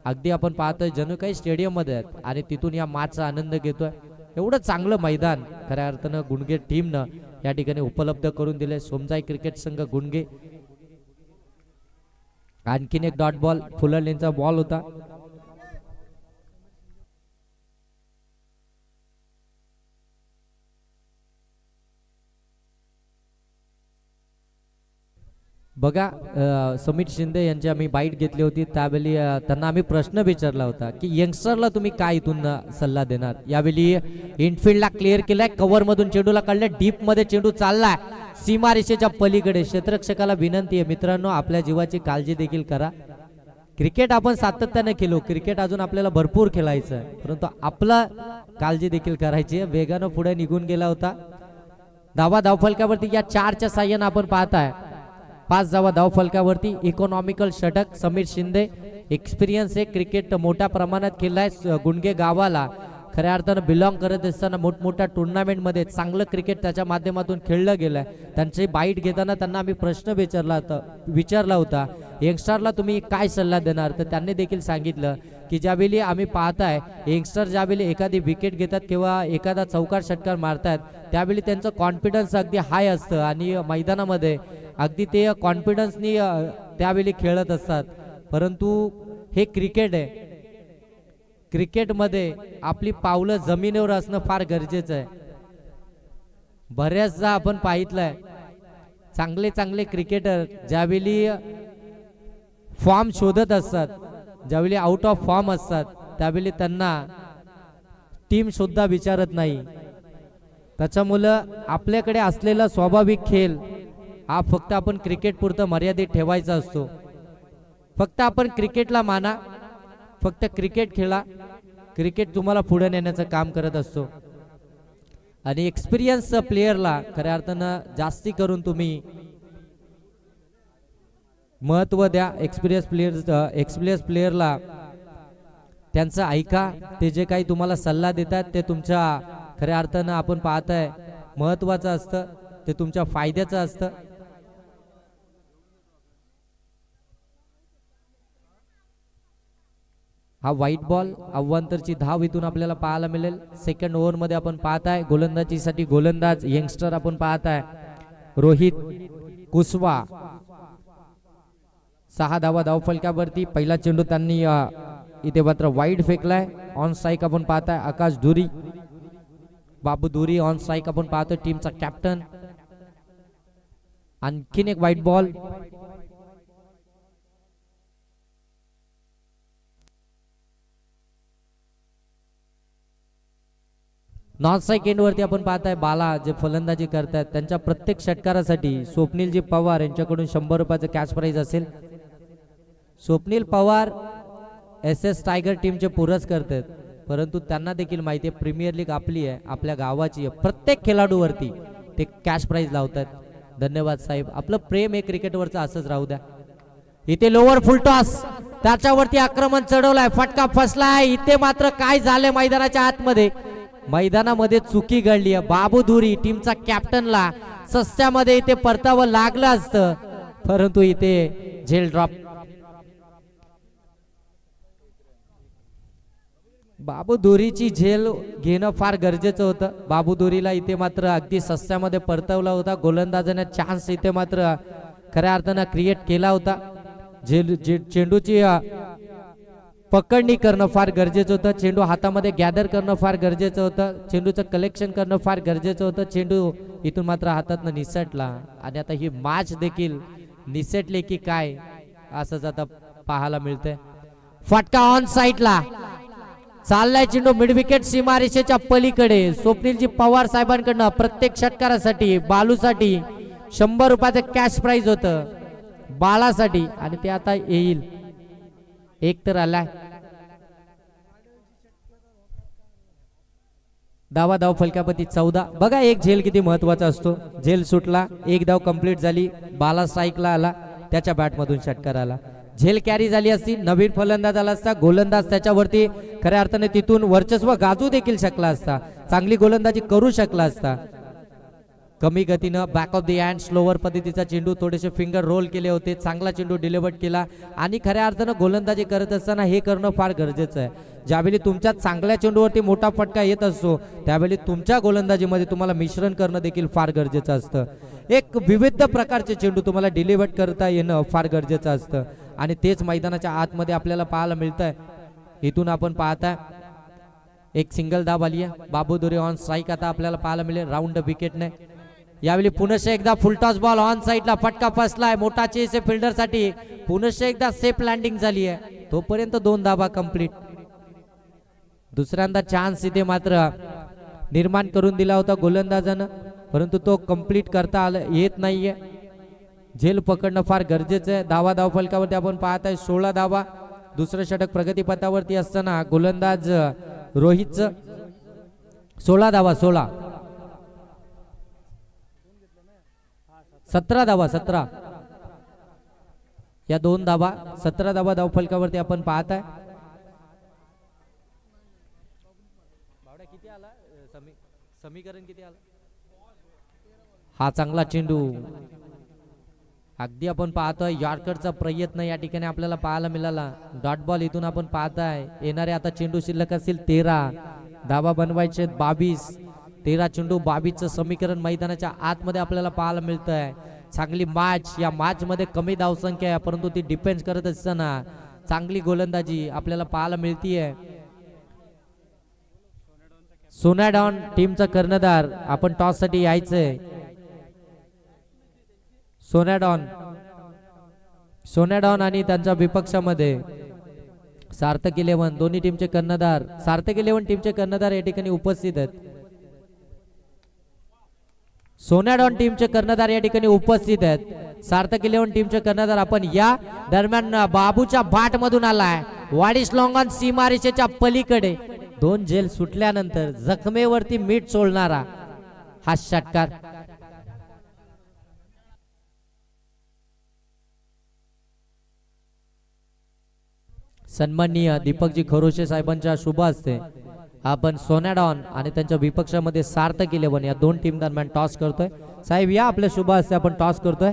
अगदी आपण पाहतोय जणू काही स्टेडियम मध्ये आहेत आणि तिथून या मॅचचा आनंद घेतोय. एवढं चांगलं मैदान खऱ्या अर्थानं गुणगे टीमनं या ठिकाणी उपलब्ध करून दिले. सोमजाई क्रिकेट संघ गुणगे. आणखीन एक डॉट बॉल फुलरलेनचा बॉल होता. बघा समीर शिंदे यांची आम्ही बाईट घेतली होती. त्यावेळी त्यांना आम्ही प्रश्न विचारला होता की यंगस्टरला तुम्ही काय इथून सल्ला देणार. यावेळी इनफिल्डला क्लिअर केलाय, कव्हर मधून चेंडूला काढलाय, डीप मध्ये चेंडू चाललाय सीमारेषेच्या पलीकडे. क्षेत्ररक्षकाला विनंती आहे मित्रांनो, आपल्या जीवाची काळजी देखील करा. क्रिकेट आपण सातत्याने खेळलो, क्रिकेट अजून आपल्याला भरपूर खेळायचं आहे, परंतु आपला काळजी देखील करायची आहे. वेगानं पुढे निघून गेला होता. धावफलकावरती या 4च्या साह्यानं आपण पाहताय 5 धावा धावफलकावरती. इकॉनॉमिकल षटक समीर शिंदे. एक्सपिरियन्स आहे, क्रिकेट मोठ्या प्रमाणात खेळलाय. गुणगे गावाला खऱ्या अर्थानं बिलॉंग करत असताना मोठमोठ्या टुर्नामेंटमध्ये चांगलं क्रिकेट त्याच्या माध्यमातून खेळलं गेलंय. त्यांची बाईट घेताना त्यांना आम्ही प्रश्न विचारला होता यंगस्टरला तुम्ही काय सल्ला देणार. तर त्यांनी देखील सांगितलं की ज्यावेळी आम्ही पाहताय यंगस्टर ज्यावेळी एखादी विकेट घेतात किंवा एखादा चौकार षटकार मारतात त्यावेळी त्यांचं कॉन्फिडन्स अगदी हाय असतं आणि मैदानामध्ये अगदी ते कॉन्फिडन्सनी त्यावेळी खेळत असतात. परंतु हे क्रिकेट आहे, क्रिकेटमध्ये आपली पावलं जमिनीवर असणं फार गरजेचं आहे. बऱ्याचदा आपण पाहितलंय चांगले चांगले क्रिकेटर ज्यावेळी फॉर्म शोधत असतात, ज्यावेळी आउट ऑफ फॉर्म असतात त्यावेळी त्यांना टीम सुद्धा विचारत नाही. त्याच्यामुळं आपल्याकडे असलेला स्वाभाविक खेळ हा फक्त आपण क्रिकेट पुरतं मर्यादित ठेवायचा असतो. फक्त आपण क्रिकेटला माना, फक्त क्रिकेट खेळा, क्रिकेट तुम्हाला पुढे नेण्याचं काम करत असतो. आणि एक्सपिरियन्स प्लेयरला खऱ्या अर्थानं जास्ती करून तुम्ही महत्व द्या. एक्सपिरियन्स प्लेयरला त्यांचं ऐका, ते जे काही तुम्हाला सल्ला देतात ते तुमच्या खऱ्या अर्थानं आपण पाहताय महत्वाचं असतं, ते तुमच्या फायद्याचं असतं. हा व्हाईट बॉल अव्वंतरची धाव इथून आपल्याला पाहायला मिळेल. सेकंड ओव्हर मध्ये आपण पाहताय गोलंदाजीसाठी गोलंदाज यंगस्टर आपण पाहताय रोहित कुशवा. 6 धावा धावफलकावरती. पहिला चेंडू त्यांनी इथे मात्र वाईड फेकलाय. ऑन स्ट्राईक आपण पाहताय आकाश धुरी, बाबू धुरी ऑन स्ट्राईक आपण पाहतोय, टीमचा कॅप्टन. आणखीन एक white ball. Non strike end वरती आपण पाहताय बाला जे फलंदाजी करतात त्यांच्या प्रत्येक षटकारासाठी स्वप्नीलजी पवार यांच्याकडून 100 रुपयाचं कॅश प्राइज असेल. स्वप्नील पवार SS टायगर टीमचे पुरस करतात, परंतु त्यांना देखील माहिती आहे प्रीमियर लीग आपली आहे, आपल्या गावाची आहे. प्रत्येक खेळाडूवरती ते कॅश प्राइज लावतात. धन्यवाद साहेब, आपलं प्रेम हे क्रिकेटवरचं असंच राहू द्या. इथे लोअर फुल टॉस, त्याच्यावरती आक्रमण चढवलाय, फटका फसलाय. इथे मात्र काय झालंय मैदानाच्या आतमध्ये, मैदानामध्ये चुकी घडली आहे. बाबू धुरी टीमचा कॅप्टनला सस्त्यामध्ये इथे परतावं लागलं असतं, परंतु इथे झेल ड्रॉप. बाबू धुरीची झेल घेणं फार गरजेचं होतं. बाबू धुरीला इथे मात्र अगदी सस्त्यामध्ये परतवला होता. गोलंदाजाने चान्स इथे मात्र खऱ्या अर्थानं क्रिएट केला होता. चेंडूची पकडणी करणं फार गरजेचं होतं. चेंडू हातामध्ये गॅदर करणं फार गरजेचं होतं. चेंडूचं कलेक्शन करणं फार गरजेचं होतं. चेंडू इथून मात्र हातातनं निसटला आणि आता ही मॅच देखील निसटली की काय असंच आता पाहायला मिळतंय. फटका ऑन साईडला चाललाय चेंडू मिड विकेट सीमारेषेच्या पलीकडे. स्वप्नीलजी पवार साहेबांकडनं प्रत्येक षटकारासाठी बालूसाठी 100 रुपयाचं कॅश प्राइज होतं बालासाठी आणि ते आता येईल. एक तर आलाय. धावा धाव फलकापती 14. बघा एक झेल किती महत्वाचा असतो. झेल सुटला, एक धाव कंप्लीट झाली, बाला स्ट्राईकला आला, त्याच्या बॅट मधून षटकार आला. झेल कॅरी झाली असती, नवीन फलंदाज आला असता, गोलंदाज त्याच्यावरती खऱ्या अर्थाने तिथून वर्चस्व गाजू देखील शकला असता, चांगली गोलंदाजी करू शकला असता. कमी गतीनं back of the hand slower पद्धतीचा चेंडू, थोडेसे फिंगर रोल केले होते, चांगला चेंडू डिलिव्हर केला आणि खऱ्या अर्थानं गोलंदाजी करत असताना हे करणं फार गरजेचं आहे. ज्यावेळी तुमच्या चांगल्या चेंडूवरती मोठा फटका येत असतो त्यावेळी तुमच्या गोलंदाजीमध्ये तुम्हाला मिश्रण करणं देखील फार गरजेचं असतं. एक विविध प्रकारचे चेंडू तुम्हाला डिलिव्हर करता येणं फार गरजेचं असतं आणि तेच मैदानाच्या आतमध्ये आपल्याला पाहायला मिळतंय. इथून आपण पाहताय एक सिंगल धाव आली आहे. बाबू धुरी ऑन स्ट्राईक आता आपल्याला पाहायला मिळेल राऊंड विकेटने. यावेळी पुनश्च एकदा फुलटॉस बॉल ऑन साईडला, फटका फसलाय, मोठा चेस आहे फिल्डरसाठी. पुनश्च एकदा सेफ लँडिंग झाली आहे, तोपर्यंत 2 धावा कंप्लीट. दुसऱ्यांदा चान्स इथे मात्र निर्माण करून दिला होता गोलंदाजानं, परंतु तो कंप्लीट करता येत नाहीये. झेल पकडणं फार गरजेचं आहे. धावा धाव फलकावरती आपण पाहताय 16 धावा. दुसरं षटक प्रगतीपथावरती असताना गोलंदाज रोहितचं 16 धावा, 17 धावा, 17 या 2 धावा, 17 धावा धाव फलकावरती आपण पाहताय. किती आला समीकरण किती आला? हा चांगला चेंडू अगदी आपण पाहतोय यॉर्करचा प्रयत्न या ठिकाणी आपल्याला पाहायला मिळाला. डॉट बॉल इथून आपण पाहताय. येणारे आता चेंडू शिल्लक असतील 13, धावा बनवायचे 22. 13 चेंडू 22चं समीकरण मैदानाच्या आतमध्ये आपल्याला पाहायला मिळत आहे. चांगली मॅच, या मॅच मध्ये कमी धावसंख्या आहे परंतु ती डिफेन्स करत असताना चांगली गोलंदाजी आपल्याला पाहायला मिळतीये. सोनाडॉन टीमचा कर्णधार आपण टॉस साठी यायचंय. सोनाडॉन आणि त्यांच्या विपक्षामध्ये सार्थक 11 दोन्ही टीमचे कर्णधार, सार्थक 11 टीमचे कर्णधार या ठिकाणी उपस्थित आहेत. सोनाडॉन टीमचे कर्णधार या ठिकाणी उपस्थित आहेत. सार्थक 11 टीमचे कर्णधार आपण या दरम्यान बाबूच्या बाट मधून आलाय. वाडिस लॉंगॉन सीमारेषेच्या पलीकडे 2 झेल सुटल्यानंतर जखमेवरती मीठ सोडणारा हा षटकार. सन्माननीय दीपकजी खरोशे साहेबांच्या शुभ हस्ते आपण सोनाडॉन आणि त्यांच्या विपक्षामध्ये सार्थक 11 या 2 टीम दरम्यान टॉस करतोय. साहेब या आपल्या शुभ हस्ते आपण टॉस करतोय.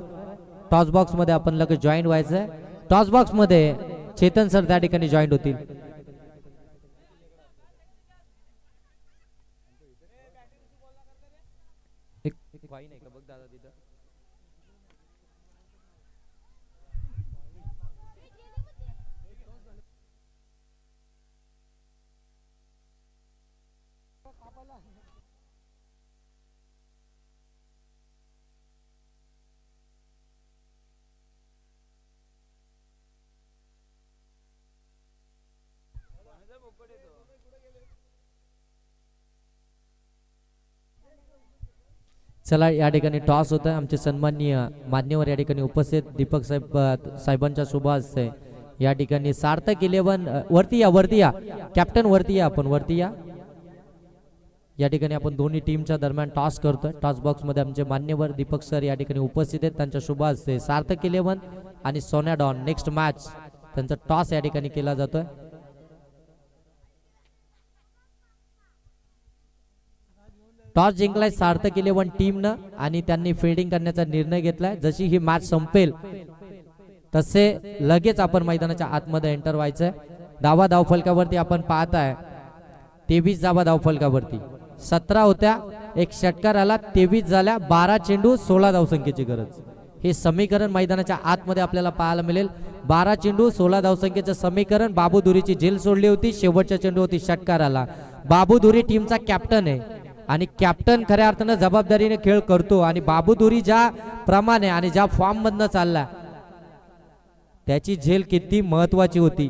टॉस बॉक्स मध्ये आपण लगेच जॉईन व्हायचंय. टॉस बॉक्स मध्ये चेतन सर त्या ठिकाणी जॉईन होतील. चला या ठिकाणी टॉस होत आहे. आमचे सन्माननीय मान्यवर या ठिकाणी उपस्थित दीपक साहेबांच्या शुभ हस्ते या ठिकाणी सार्थक 11 वरती या कॅप्टन वरती या आपण वरती या ठिकाणी आपण दोन्ही टीमच्या दरम्यान टॉस करतोय. टॉस बॉक्स मध्ये आमचे मान्यवर दीपक सर या ठिकाणी उपस्थित आहेत. त्यांच्या शुभ हस्ते सार्थक 11 आणि सोनाडॉन नेक्स्ट मॅच त्यांचा टॉस या ठिकाणी केला जातोय. टॉस जिंकलाय सार्थक 11 टीमनं आणि त्यांनी फिल्डिंग करण्याचा निर्णय घेतलाय. जशी ही मॅच संपेल तसे लगेच आपण मैदानाच्या आतमध्ये एंटर व्हायचंय. धावफलकावरती आपण पाहताय 23 धावा धावफलकावरती. 17 होत्या, एक षटकार आला, 23 झाल्या, 12 चेंडू 16 धावसंख्येची गरज. हे समीकरण मैदानाच्या आतमध्ये आपल्याला पाहायला मिळेल. 12 चेंडू 16 धावसंख्येचं समीकरण. बाबू दुरीची झेल सोडली होती, शेवटच्या चेंडूवरती षटकार आला. बाबू दुरी टीमचा कॅप्टन आहे आणि कॅप्टन खऱ्या अर्थानं जबाबदारीने खेळ करतो आणि बाबू दुरी ज्या प्रमाणे आणि ज्या फॉर्म मधनं चालला त्याची झेल किती महत्वाची होती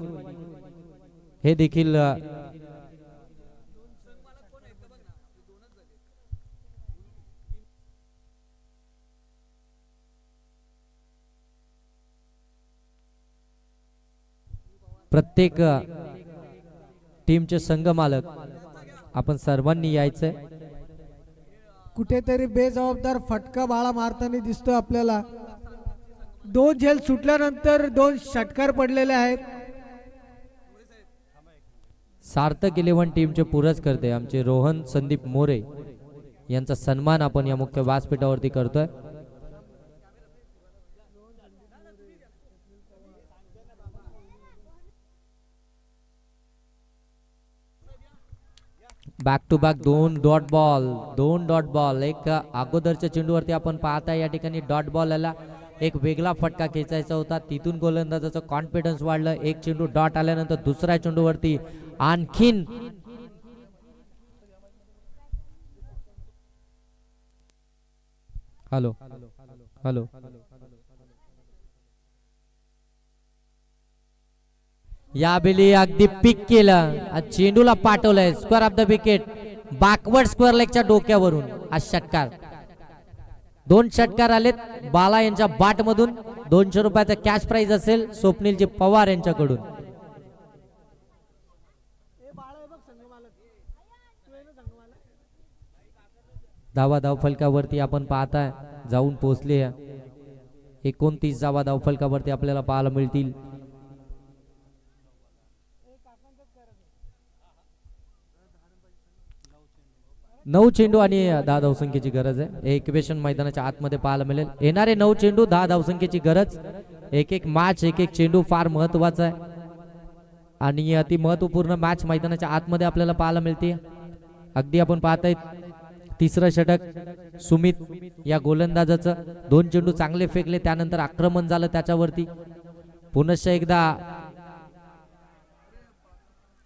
हे देखील प्रत्येक टीमचे संघ मालक आपण सर्वांनी यायचंय. कुठेतरी बेजबाबदार फटका बाळा मारताना दिसतोय आपल्याला. 2 झेल सुटल्यानंतर 2 षटकार पडलेले आहेत. सार्थक 11 टीमचे पुरस्कर्ते आमचे रोहन संदीप मोरे यांचा सन्मान आपण या मुख्य व्यासपीठावरती करतोय. Back to back 2 dot ball. एक अगोदरच्या चेंडूवरती आपण पाहताय या ठिकाणी डॉट बॉल आला. एक वेगळा फटका खेचायचा होता, तिथून गोलंदाजाचा कॉन्फिडन्स वाढलं. एक चेंडू डॉट आल्यानंतर दुसऱ्या चेंडूवरती आणखीन हॅलो या बेली अगदी पिक केलं, चेंडूला पाठवलंय square off the wicket. Backward square लेगच्या डोक्यावरून हा षटकार. 2 षटकार आलेत. बाला यांच्या बाट मधून 200 रुपयाचा कॅश प्राइज असेल स्वप्नीलजी पवार यांच्याकडून. धावफलकावरती आपण पाहताय जाऊन पोहोचले. 29 धावफलकावरती आपल्याला पाहायला मिळतील. 9 चेंडू आणि 10 धावसंख्येची गरज आहे. हे इक्वेशन मैदानाच्या आतमध्ये पाहायला मिळेल. येणारे 9 चेंडू 10 धावसंख्येची गरज. एक एक मॅच एक एक चेंडू फार महत्वाचा आहे आणि अति महत्वपूर्ण मॅच मैदानाच्या आतमध्ये आपल्याला पाहायला मिळते. अगदी आपण पाहताय तिसरं षटक सुमित या गोलंदाजाचं. 2 चेंडू चांगले फेकले, त्यानंतर आक्रमण झालं त्याच्यावरती. पुनश्च एकदा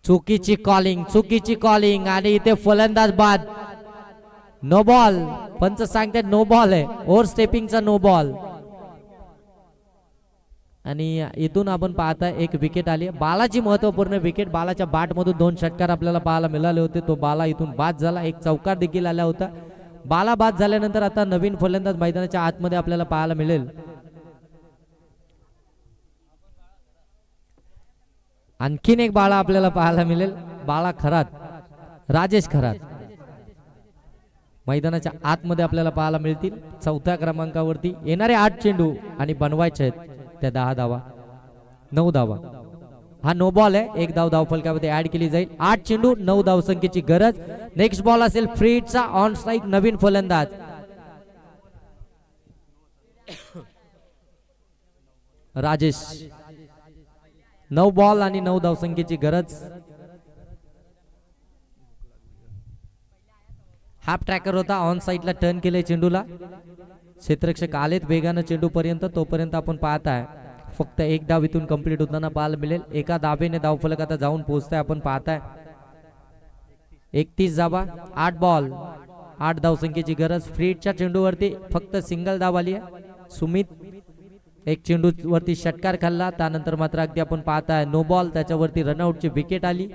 चुकीची कॉलिंग आणि इथे फलंदाज बाद. No ball. पंच सांगते नो बॉल आहे. ओव्हर स्टेपिंगचा नो बॉल. आणि इथून आपण पाहताय एक विकेट आली. बालाची महत्वपूर्ण विकेट. बालाच्या बॅट मधून 2 षटकार आपल्याला पाहायला मिळाले होते. तो बाला इथून बाद झाला. एक चौकार देखील आला होता. बाला बाद झाल्यानंतर आता नवीन फलंदाज मैदानाच्या आतमध्ये आपल्याला पाहायला मिळेल. आणखीन एक बाळा आपल्याला पाहायला मिळेल. बाळा खरात, राजेश खरात मैदानाच्या आतमध्ये आपल्याला पाहायला मिळतील. 4थ्या क्रमांकावरती. येणारे 8 चेंडू आणि बनवायचे आहेत त्या 10 धावा, 9 धावा. हा नो बॉल आहे. 1 धाव धावफलकामध्ये ऍड केली जाईल. 8 चेंडू 9 धावसंख्येची गरज. नेक्स्ट बॉल असेल फ्री हिटचा ऑन स्ट्राईक. नवीन फलंदाज राजेश. 9 बॉल आणि 9 धावसंख्येची गरज. हाफ ट्रॅकर होता. ऑन साईडला टर्न केले चेंडूला. क्षेत्ररक्षक आलेत वेगानं चेंडू पर्यंत. तोपर्यंत आपण पाहताय फक्त 1 धाव इथून कंप्लीट होताना पाहायला मिळेल. एका धावेने धावफलक आता जाऊन पोहोचताय. आपण पाहताय 31 धावा. 8 बॉल 8 धावसंख्येची गरज. फ्रीटच्या चेंडूवरती फक्त सिंगल धाव आली आहे. सुमित एक चेंडू वरती षटकार खाल्ला. त्यानंतर मात्र अगदी आपण पाहताय नो बॉल. त्याच्यावरती रनआउटची विकेट आली.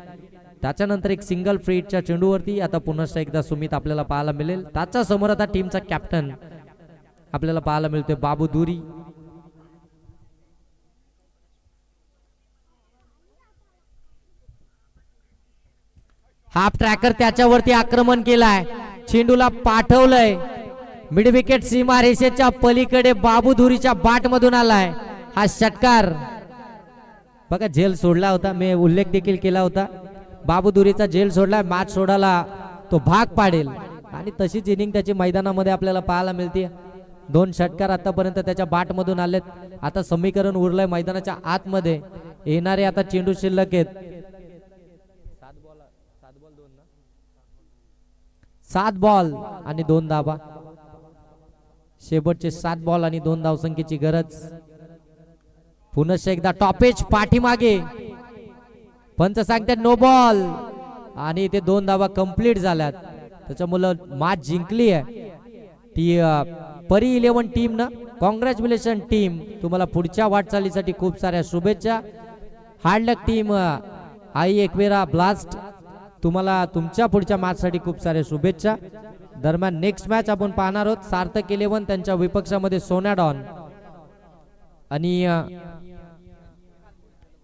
त्याच्यानंतर एक सिंगल फ्रीटच्या चेंडूवरती आता पुन्हा एकदा सुमित आपल्याला पाहायला मिळेल. त्याच्या समोर आता टीमचा कॅप्टन आपल्याला पाहायला मिळतोय बाबू दुरी. हाफ ट्रॅकर त्याच्यावरती आक्रमण केलाय. चेंडूला पाठवलंय. मिड विकेट सीमा रेषेच्या पलीकडे बाबू धुरीच्या बाट मधून आलाय. हा षटकार बघा. झेल सोडला होता. मी उल्लेख देखील केला होता. बाबू धुरीचा झेल सोडलाय. मॅच सोडायला तो भाग पाडेल आणि तशीच इनिंग त्याची मैदानामध्ये आपल्याला पाहायला मिळते. 2 षटकार आतापर्यंत त्याच्या बाट मधून आलेत. आता समीकरण उरलंय मैदानाच्या आतमध्ये. येणारे आता चेंडू शिल्लक आहेत. 7 बॉल आणि 2 धावा. शेवटचे 7 बॉल आणि 2 धावसंख्येची गरज. पुनश्च एकदा टॉपेज पाठीमागे. पंच सांगतात नो बॉल आणि इथे 2 धावा कंप्लीट झाल्यात. त्याच्यामुळे मॅच जिंकली आहे ती परी 11 टीम ना. Congratulation team. तुम्हाला पुढच्या वाटचालीसाठी खूप साऱ्या शुभेच्छा. हार्ड लक टीम आई एकवेरा ब्लास्ट. तुम्हाला तुमच्या पुढच्या मॅच साठी खूप साऱ्या शुभेच्छा. दरम्यान नेक्स्ट मॅच आपण पाहणार आहोत. सार्थक 11 त्यांच्या विपक्षामध्ये सोन्या डॉन आणि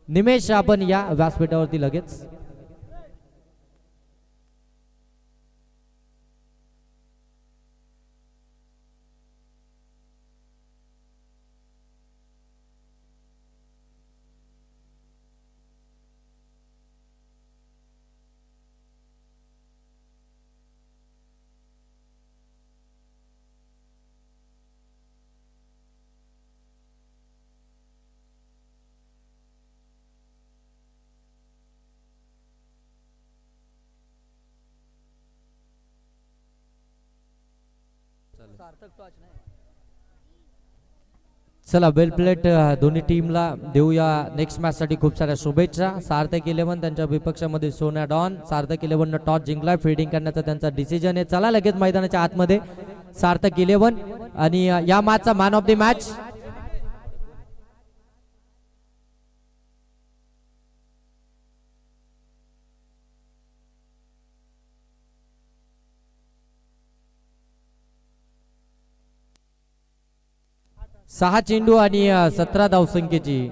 निमेश. आपण या व्यासपीठावरती लगेच. चला वेल प्लेट दोन्ही टीमला देऊया. नेक्स्ट मॅच साठी खूप साऱ्या शुभेच्छा. सार्थक 11 त्यांच्या विपक्षामध्ये सोन्या डॉन. सार्थक 11 टॉस जिंकलाय. फिल्डिंग करण्याचा त्यांचा डिसिजन आहे. चला लगेच मैदानाच्या आतमध्ये. सार्थक 11 आणि या मॅचचा मॅन ऑफ द मॅच सहा चेंडू आणि 17 धावसंख्येची